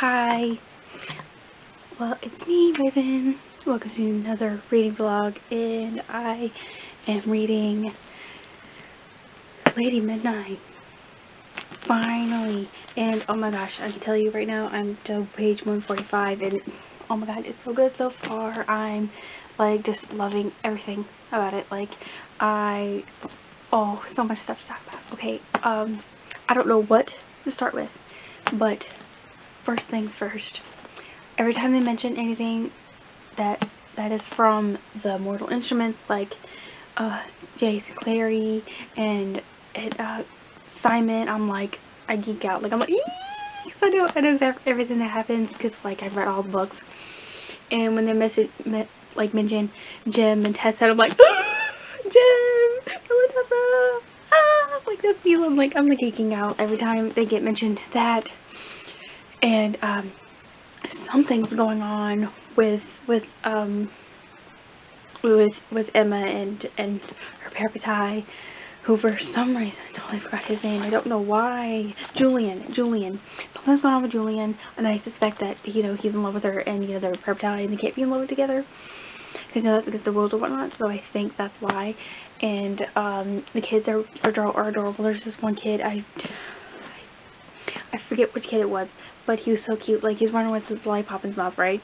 Hi, well, it's me, Raven. Welcome to another reading vlog, and I am reading Lady Midnight. Finally. And oh my gosh, I can tell you right now, I'm to page 145, and oh my god, it's so good so far. I'm like just loving everything about it. So much stuff to talk about. Okay, I don't know what to start with, but first things first. Every time they mention anything that is from the Mortal Instruments, like Jason Clary and Simon, I geek out. I'm like, cause I know everything that happens, because like I've read all the books. And when they mention Jim and Tessa, I'm like, Jim, Tessa, like that feeling. Like I'm like geeking out every time they get mentioned that. And something's going on with Emma and her parapetai, who for some reason I totally forgot his name. I don't know why. Julian. Something's going on with Julian, and I suspect that he's in love with her, and they're parapetai and they can't be in love together because that's against the rules or whatnot. So I think that's why. And the kids are adorable. There's this one kid, I forget which kid it was, but he was so cute. Like, he's running with his lollipop in his mouth, right?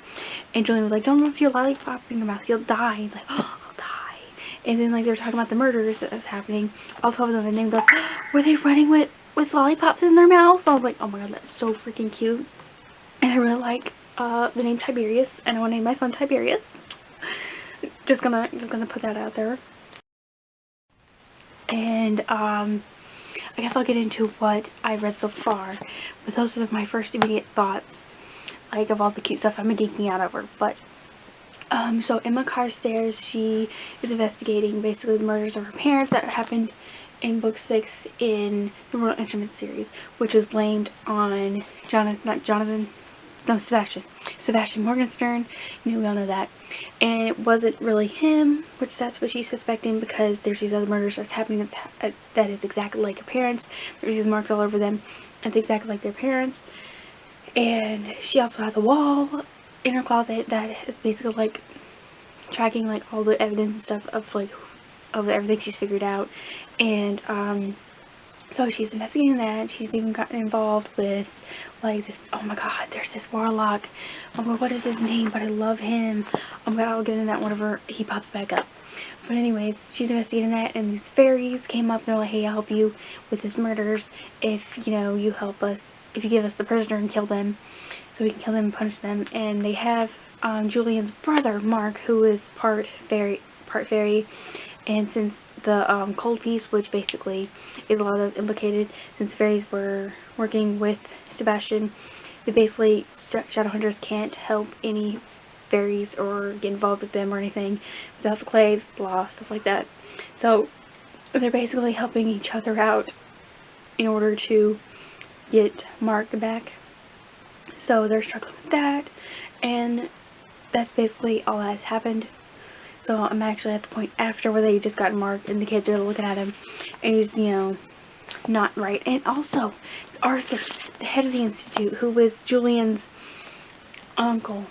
And Julian was like, "Don't rip your lollipop in your mouth, you'll die." He's like, "Oh, I'll die." And then, like, they were talking about the murders that's happening. All 12 of them, and then goes, "Were they running with lollipops in their mouth?" I was like, oh my god, that's so freaking cute. And I really like the name Tiberius, and I want to name my son Tiberius. Just gonna put that out there. And I guess I'll get into what I've read so far, but those are my first immediate thoughts, like, of all the cute stuff I'm geeking out over. But so Emma Carstairs, she is investigating basically the murders of her parents that happened in book 6 in the Mortal Instruments series, which is blamed on Sebastian Morgenstern. We all know that. And it wasn't really him, which that's what she's suspecting, because there's these other murders that's happening that is exactly like her parents. There's these marks all over them. It's exactly like their parents. And she also has a wall in her closet that is basically like tracking like all the evidence and stuff of everything she's figured out. And so she's investigating that. She's even gotten involved with like this, oh my god, there's this warlock. Oh my god, what is his name? But I love him. Oh my god, I'll get into that whenever he pops back up. But anyways, she's investigating that, and these fairies came up and they're like, "Hey, I'll help you with his murders if you help us, if you give us the prisoner and kill them, so we can kill them and punish them." And they have Julian's brother Mark, who is part fairy, and since the cold peace, which basically is a lot of those implicated, since fairies were working with Sebastian, they basically, Shadowhunters can't help any fairies or get involved with them or anything without the clave, blah, stuff like that. So they're basically helping each other out in order to get Mark back. So they're struggling with that, and that's basically all that has happened. So I'm actually at the point after where they just got Mark and the kids are looking at him and he's, not right. And also, Arthur, the head of the institute, who was Julian's uncle,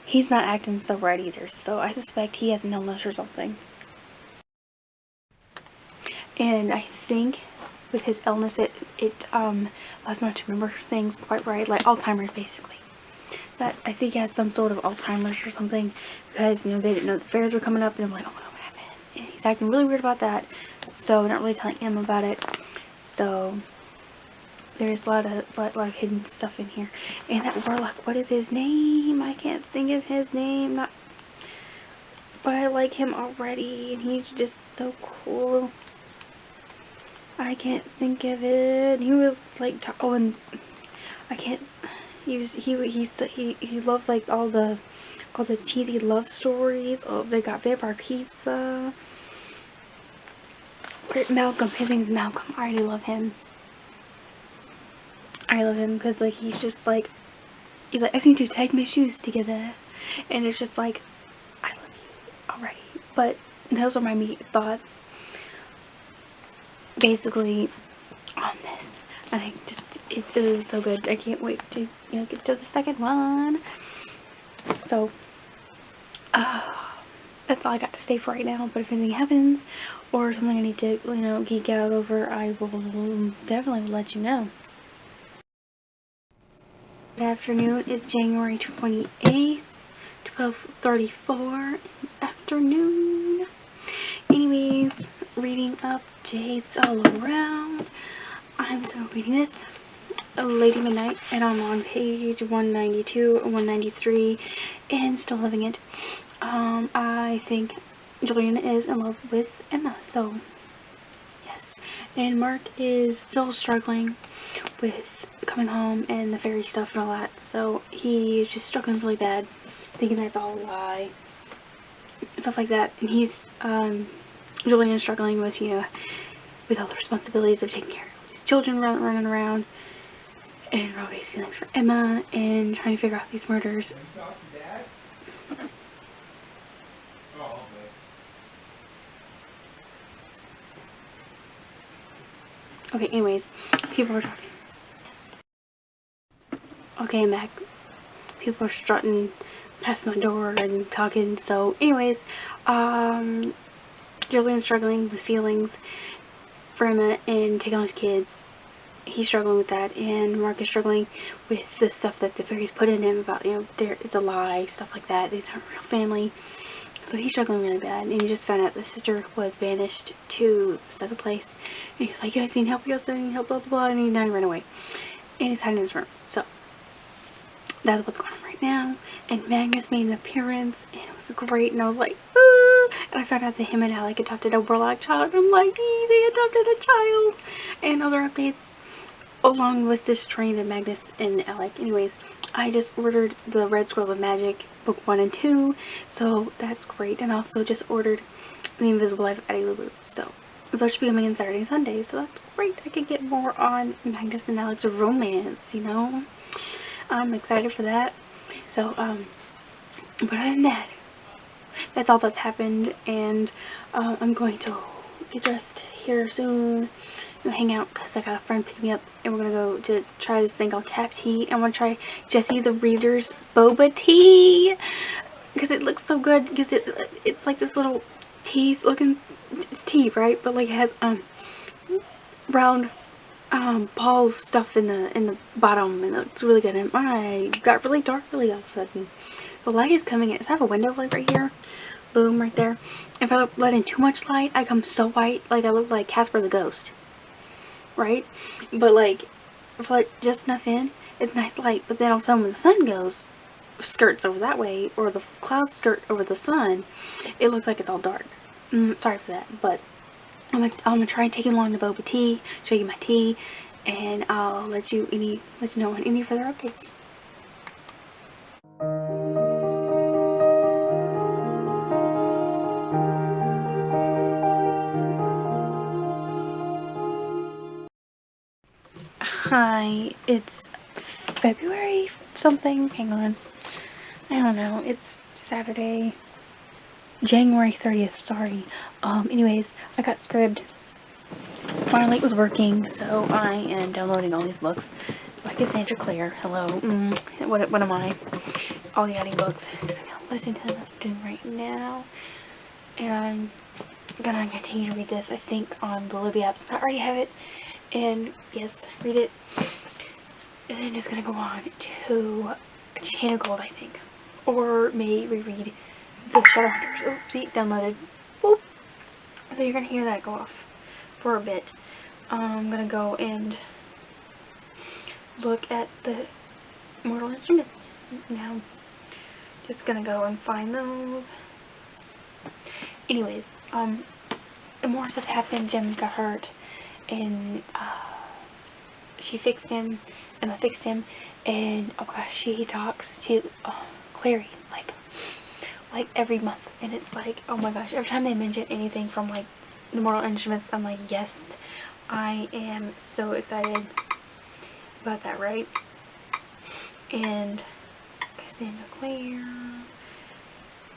he's not acting so right either. So I suspect he has an illness or something. And I think with his illness, it allows him to remember things quite right, like Alzheimer's basically. That I think he has some sort of Alzheimer's or something, because they didn't know the fairs were coming up, and I'm like, oh my god, what happened? And he's acting really weird about that, so not really telling him about it. So there's a lot of hidden stuff in here. And that warlock, what is his name? I can't think of his name. But I like him already, and he's just so cool. I can't think of it. He was like, oh, and I can't. He loves like all the cheesy love stories. Oh, they got Vampire Pizza. Malcolm, his name's Malcolm. I already love him. I love him because like he's like, I seem to take my shoes together, and it's just like, I love you already. But those are my immediate thoughts basically on this. I think just it is so good. I can't wait to get to the second one. So that's all I got to say for right now. But if anything happens or something I need to geek out over, I will definitely let you know. Good afternoon. It's January 28th, 12:34 afternoon. Anyways, reading updates all around. I'm still reading this, Lady Midnight, and I'm on page 192, 193, and still loving it. I think Julian is in love with Emma, so yes. And Mark is still struggling with coming home and the fairy stuff and all that, so he's just struggling really bad, thinking that's all a lie, stuff like that. And he's Julian is struggling with with all the responsibilities of taking care of these children running around, and Robbie's feelings for Emma, and trying to figure out these murders. Okay, anyways, people are talking. Okay, I'm back. People are strutting past my door and talking. So, anyways, Julian's struggling with feelings for Emma and taking on his kids. He's struggling with that, and Mark is struggling with the stuff that the fairies put in him about, it's a lie, stuff like that. These aren't real family. So he's struggling really bad, and he just found out the sister was banished to this other place. And he's like, you guys need help, you guys need help, blah, blah, blah, and now he ran away. And he's hiding in his room. So that's what's going on right now. And Magnus made an appearance, and it was great, and I was like, ooh. And I found out that him and Alec adopted a warlock child, and I'm like, they adopted a child. And other updates along with this train of Magnus and Alec. Anyways, I just ordered the Red Scrolls of Magic book 1 and 2, so that's great. And also just ordered The Invisible Life of Addie LaRue, so those should be coming in Saturday and Sunday, so that's great. I can get more on Magnus and Alec's romance, I'm excited for that. So but other than that, that's all that's happened. And I'm going to get dressed here soon, hang out, because I got a friend picking me up, and we're gonna go to try this thing called Tap Tea. I want to try Jessie the Reader's boba tea, because it looks so good, because it's like this little tea looking, it's tea, right, but like it has round ball stuff in the bottom, and it looks really good. And I got really dark really all of a sudden. The light is coming in. Does I have a window like right here? Boom, right there. If I let in too much light, I come so white, like I look like Casper the Ghost. Right? But like, if I let just enough in, it's nice light. But then all of a sudden when the sun goes, skirts over that way, or the clouds skirt over the sun, it looks like it's all dark. Sorry for that, but I'm gonna try and take you along to boba tea, show you my tea, and I'll let you know on any further updates. Hi, it's February something, hang on, I don't know, it's Saturday, January 30th, sorry. Anyways, I got Scribd. Finally it was working, so I am downloading all these books. Like Cassandra Clare, hello, what am I? All the adding books, so I'm gonna listen to them, that's what I'm doing right now. And I'm gonna continue to read this, I think, on the Libby app, so I already have it. And yes, read it. And then just gonna go on to Chain of Gold, I think. Or may reread the Shadowhunters. Oh, see, downloaded. Boop. So you're gonna hear that go off for a bit. I'm gonna go and look at the Mortal Instruments now. Just gonna go and find those. Anyways, more stuff happened. Jem got hurt, and she fixed him. Emma fixed him, and oh gosh, she talks to Clary like every month, and it's like, oh my gosh, every time they mention anything from like the Mortal Instruments, I'm like, yes, I am so excited about that, right? And Cassandra Clare,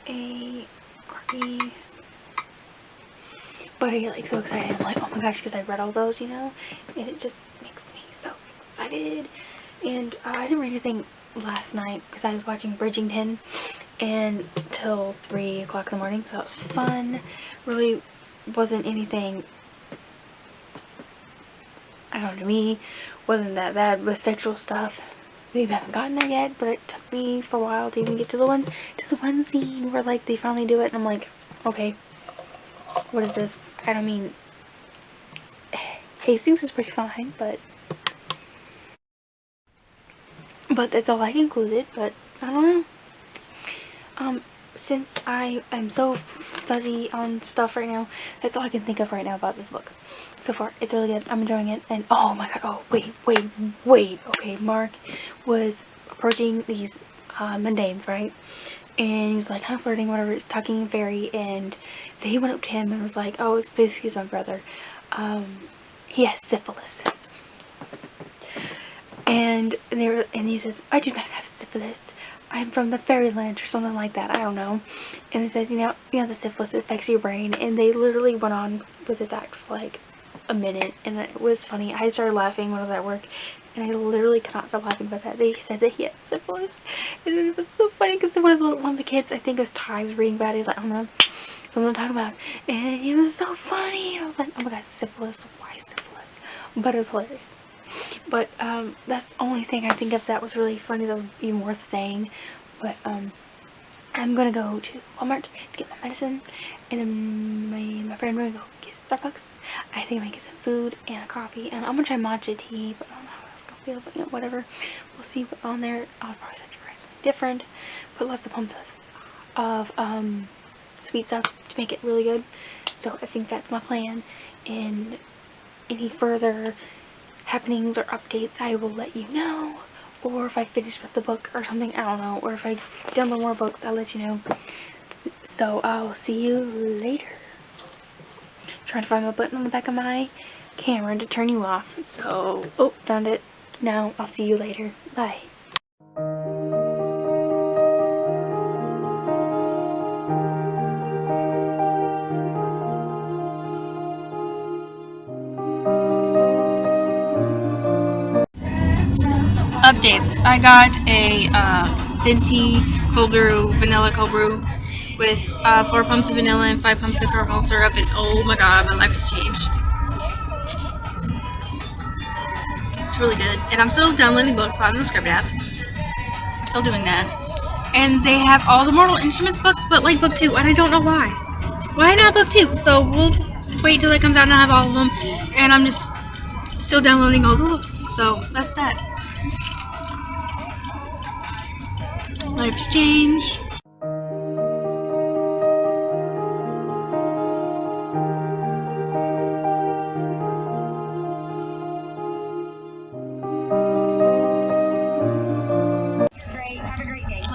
A.R.E. But I get like so excited, I'm like, oh my gosh, because I read all those, and it just makes me so excited. And I didn't read anything last night because I was watching Bridgerton and till 3 o'clock in the morning, so it was fun. Really wasn't anything, I don't know, to me, wasn't that bad with sexual stuff. We haven't gotten there yet, but it took me for a while to even get to the one scene where like they finally do it, and I'm like, okay, what is this? I don't mean, Hastings is pretty fine, but that's all I included. But I don't know. Since I am so fuzzy on stuff right now, that's all I can think of right now about this book. So far, it's really good. I'm enjoying it. And oh my god, oh wait. Okay, Mark was approaching these mundanes, right? And he's like kind of flirting, whatever, talking fairy, and they went up to him and was like, oh, it's basically my brother. He has syphilis. And he says, I do not have syphilis. I'm from the fairyland or something like that. I don't know. And he says, you know, the syphilis affects your brain. And they literally went on with this act for like a minute, and it was funny. I started laughing when I was at work, and I literally cannot stop laughing about that. They said that he had syphilis, and it was so funny because one of the kids, I think it was Ty, was reading about it. He was like, I don't know, something to talk about, and it was so funny. I was like, oh my god, syphilis, why syphilis? But it was hilarious. But that's the only thing I think of that was really funny, that was even worth saying. But I'm gonna go to Walmart to get my medicine, and then my friend will go get Starbucks. I think I might get some food and a coffee, and I'm gonna try matcha tea, but I don't know how it's gonna feel. But you know, whatever, we'll see what's on there. I'll probably try something different. Put lots of pumps of sweet stuff to make it really good. So I think that's my plan. And any further happenings or updates, I will let you know. Or if I finish with the book or something, I don't know. Or if I download more books, I'll let you know. So I'll see you later. Trying to find my button on the back of my camera to turn you off. So, oh, found it. Now I'll see you later. Bye. Updates. I got a venti cold brew, vanilla cold brew with 4 pumps of vanilla and 5 pumps of caramel syrup, and oh my god, my life has changed. It's really good. And I'm still downloading books on the Scribd app. I'm still doing that. And they have all the Mortal Instruments books, but like book 2, and I don't know why. Why not book 2? So we'll just wait till that comes out and I have all of them. And I'm just still downloading all the books. So that's that. Life's changed.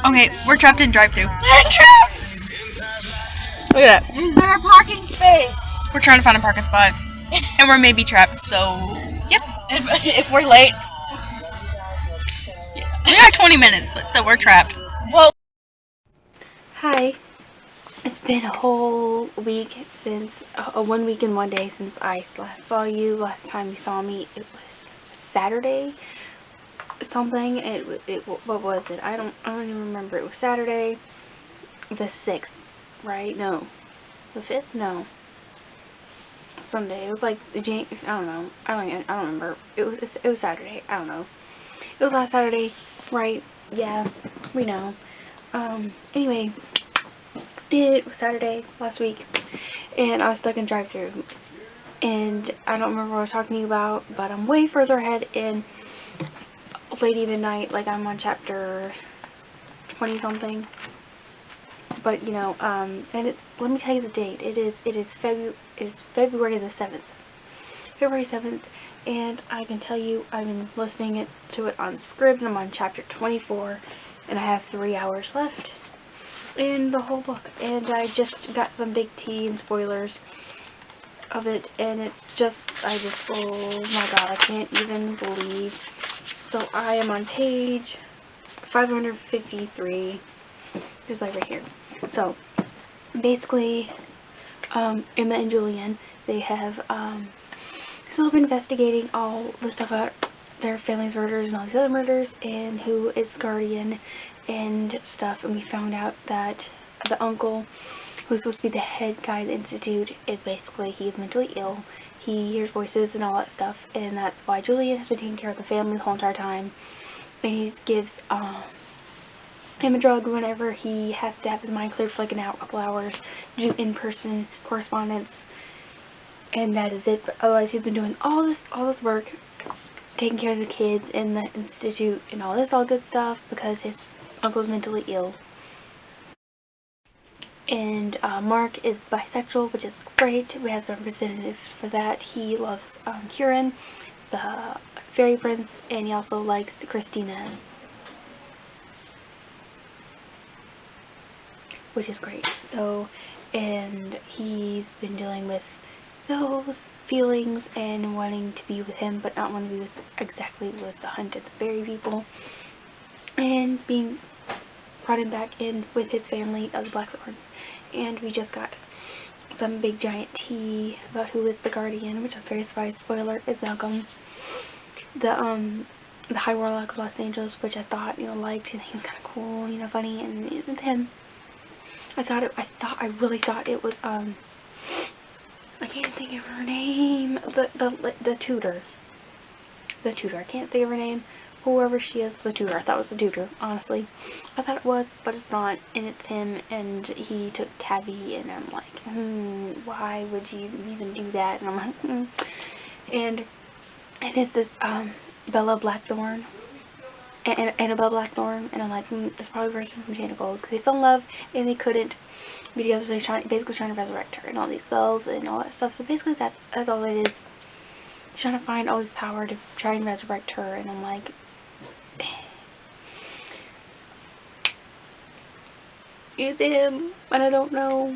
Okay, we're trapped in drive-thru. We're trapped! Look at that. Is there a parking space? We're trying to find a parking spot. And we're maybe trapped, so yep. If we're late. Yeah. We got 20 minutes, but so we're trapped. Well, Hi. It's been a whole week since, 1 week and 1 day since I last saw you. Last time you saw me, it was Saturday something. What was it? I don't even remember. It was Saturday the 6th, right? No. The 5th? No. Sunday. It was like I don't know. I don't remember. It was Saturday. I don't know. It was last Saturday, right? Yeah, we know. Anyway, it was Saturday last week, and I was stuck in drive-thru, and I don't remember what I was talking to you about, but I'm way further ahead in Lady Midnight. Like, I'm on chapter 20 something. But you know, and it's, let me tell you the date. It is February the 7th. February 7th, and I can tell you I've been listening to it on Scribd, and I'm on chapter 24, and I have 3 hours left in the whole book, and I just got some big tea and spoilers of it, and it's just, oh my god, I can't even believe. So I am on page 553, just like right here. So basically, Emma and Julian, they have still been investigating all the stuff their family's murders and all these other murders, and who is guardian and stuff. And we found out that the uncle, who's supposed to be the head guy of the institute, is basically, he's mentally ill. He hears voices and all that stuff, and that's why Julian has been taking care of the family the whole entire time. And he gives him a drug whenever he has to have his mind cleared for like an hour, couple hours, do in-person correspondence, and that is it. But otherwise, he's been doing all this work, taking care of the kids in the institute and all good stuff, because his uncle's mentally ill. And Mark is bisexual, which is great. We have some representatives for that. He loves Kieran, the fairy prince, and he also likes Christina, which is great. So, and he's been dealing with those feelings and wanting to be with him, but not wanting to be exactly with the Hunt of the Fairy people, and being brought him back in with his family of the Blackthorns. And we just got some big giant tea about who is the guardian, which I'm very surprised, spoiler, is Malcolm, the High Warlock of Los Angeles, which I thought, liked, and he was kind of cool, funny, and it's him. I really thought it was, I can't even think of her name, the tutor, I can't think of her name, whoever she is, the tutor. I thought it was the tutor, honestly. I thought it was, but it's not, and it's him, and he took Tabby, and I'm like, why would you even do that? And I'm like, and it's this, Bella Blackthorn, and Annabelle Blackthorn, and I'm like, that's probably a person from Chain of Gold, because they fell in love, and they couldn't be together, so he's basically trying to resurrect her, and all these spells, and all that stuff. So basically, that's all it is. He's trying to find all this power to try and resurrect her, and I'm like, dang. It's him, and I don't know.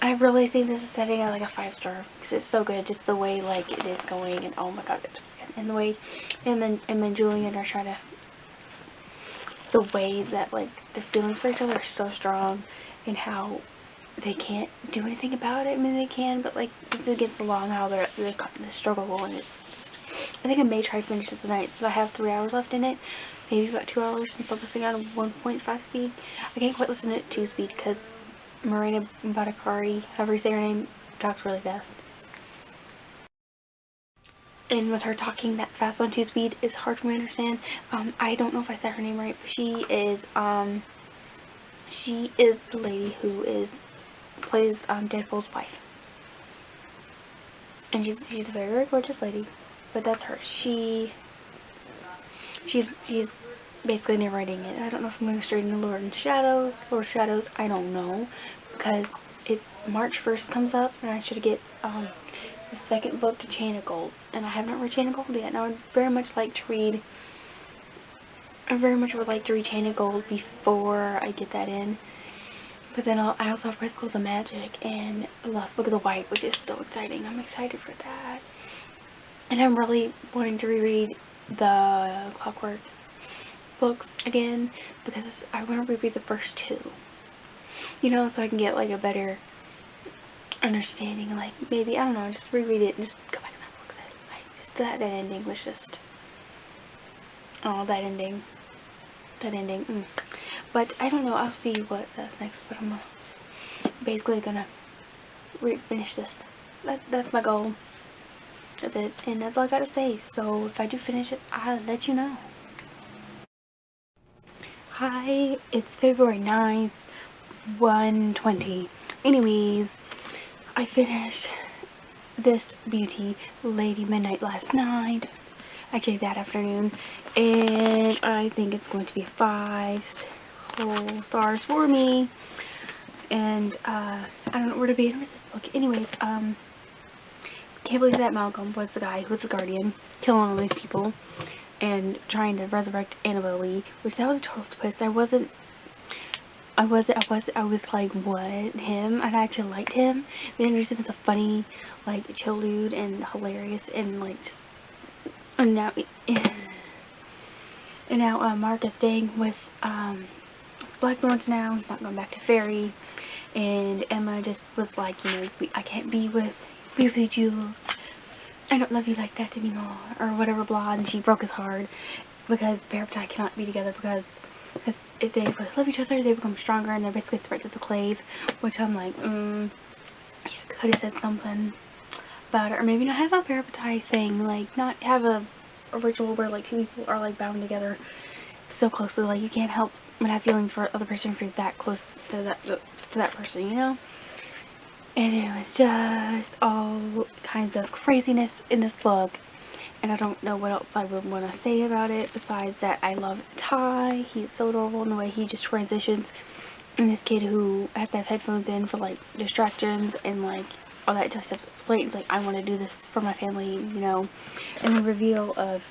I really think this is setting out like a 5-star, because it's so good, just the way like it is going, and oh my god, it's and the way him and Julian are trying to, the way that like their feelings for each other are so strong, and how they can't do anything about it. I mean, they can, but like it's against along how they struggle, and it's just, I think I may try to finish this tonight, since I have 3 hours left in it, maybe about 2 hours, since I'm listening on 1.5 speed. I can't quite listen to it at 2 speed, because Marina Badakari, however you say her name, talks really fast. And with her talking that fast on 2 speed, it's hard for me to understand. I don't know if I said her name right, but she is the lady who plays Deadpool's wife. And she's a very, very gorgeous lady, but that's her. She's basically narrating it. I don't know if I'm going straight into Lord Shadows, I don't know, because March 1st comes up, and I should get the second book to Chain of Gold, and I have not read Chain of Gold yet, and I would very much like to read, Chain of Gold before I get that in. But then I also have Red Schools of Magic and Lost Book of the White, which is so exciting. I'm excited for that. And I'm really wanting to reread the Clockwork books again, because I want to reread the first 2. So I can get like a better understanding, like maybe, I don't know, just reread it and just go back to my books. Just that ending was just, oh, that ending, but I don't know, I'll see what that's next, but I'm basically gonna finish this. That's my goal. That's it, and that's all I gotta say. So if I do finish it, I'll let you know. Hi, it's February 9th, 1:20. Anyways, I finished this beauty, Lady Midnight, last night, actually that afternoon, and I think it's going to be 5 whole stars for me, and I don't know where to begin with this book. Anyways, can't believe that Malcolm was the guy who was the guardian, killing all these people, and trying to resurrect Annabelle Lee, which that was a total twist. I was like, what? Him? I actually liked him. They introduced him as a funny, like, chill dude, and hilarious, and like, just, and now Mark is staying with Blackthorns now. He's not going back to Fairy, and Emma just was like, I can't be with you, Jules. I don't love you like that anymore, or whatever, blah, and she broke his heart because Bear and I cannot be together because if they really love each other, they become stronger, and they're basically a threat to the Clave, which I'm like, you could have said something about it, or maybe not have a Bear thing, like, not have a ritual where, like, two people are, like, bound together so closely, like, you can't help but have feelings for other person if you're that close to that person, you know? And it was just all kinds of craziness in this book, and I don't know what else I would want to say about it besides that I love Ty. He's so adorable in the way he just transitions, and this kid who has to have headphones in for, like, distractions and, like, all that stuff explains, like, I want to do this for my family, you know. And the reveal of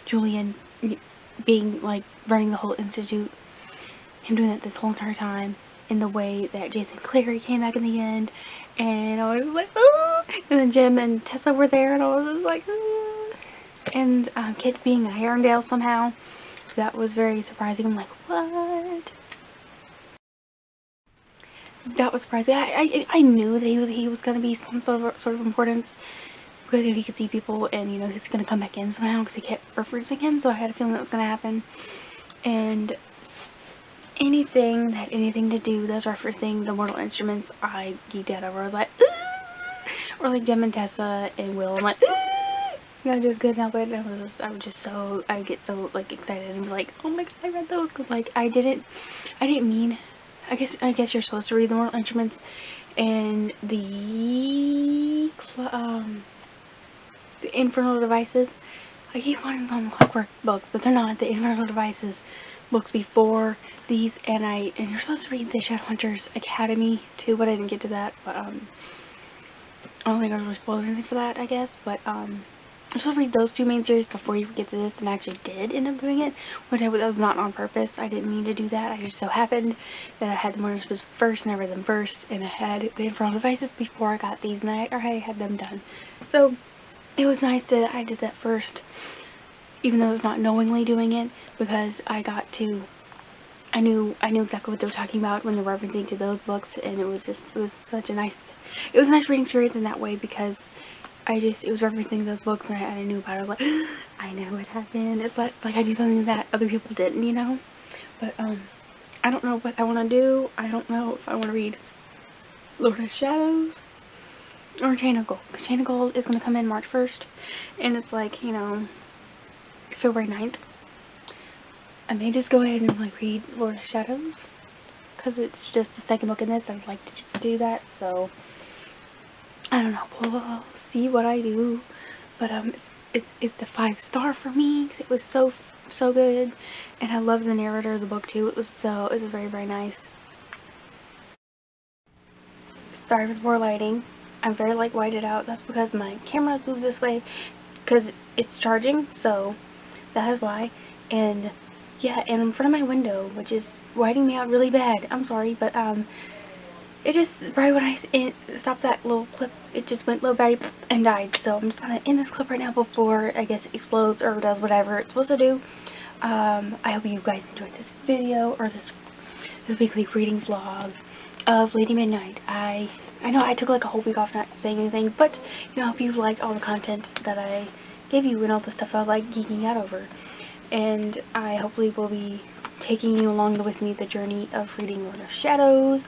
Julian being, like, running the whole institute, him doing that this whole entire time, in the way that Jason Clary came back in the end, and I was like, oh! And then Jim and Tessa were there, and I was just like, oh! And Kit being a Herondale somehow, that was very surprising. I'm like, what? That was surprising. I knew that he was gonna be some sort of importance, because he could see people, and, you know, he's gonna come back in somehow because he kept referencing him, so I had a feeling that was gonna happen. And anything that had anything to do that's referencing the Mortal Instruments, I geeked out over. I was like, ooh! Or like Jim and Tessa and Will, I'm like, ooh! I just couldn't help it. I get so, like, excited and was like, oh my god, I read those, because, like, I didn't mean, I guess you're supposed to read the Mortal Instruments and the Infernal Devices. I keep wanting them Clockwork books, but they're not. The Infernal Devices books before these, and you're supposed to read the Shadowhunters Academy too, but I didn't get to that. But I don't think I was really spoiled anything for that, I guess. But I'm supposed to read those two main series before you get to this, and I actually did end up doing it, which that was not on purpose. I didn't mean to do that. I just so happened that I had the Mortal Instruments first, and I read them first, and I had the Infernal Devices before I got these, and I had them done. So it was nice that I did that first, even though I was not knowingly doing it, because I knew exactly what they were talking about when they were referencing to those books, and it was a nice reading series in that way, because it was referencing those books, and I knew about it. I was like, I know what happened. It's like I knew something that other people didn't, you know? But, I don't know what I want to do. I don't know if I want to read Lord of Shadows or Chain of Gold, because Chain of Gold is going to come in March 1st, and it's like, you know, February 9th. I may just go ahead and, like, read Lord of Shadows, because it's just the second book in this. I would like to do that, so I don't know. We'll see what I do, but it's a 5-star for me, because it was so good, and I love the narrator of the book too. It was very, very nice. Sorry for the poor lighting. I'm very, like, whited out. That's because my camera's moved this way because it's charging, so that is why. And yeah, and in front of my window, which is whiting me out really bad. I'm sorry, but it just, right when I stopped that little clip, it just went low battery and died. So I'm just gonna end this clip right now before, I guess, it explodes or does whatever it's supposed to do. I hope you guys enjoyed this video, or this weekly reading vlog of Lady Midnight. I know I took, like, a whole week off not saying anything, but, you know, I hope you liked all the content that I gave you and all the stuff I was, like, geeking out over. And I hopefully will be taking you along with me the journey of reading Lord of Shadows.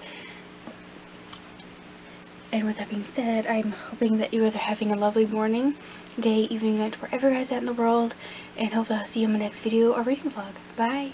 And with that being said, I'm hoping that you guys are having a lovely morning, day, evening, night, wherever you guys are at in the world. And hopefully I'll see you in my next video or reading vlog. Bye!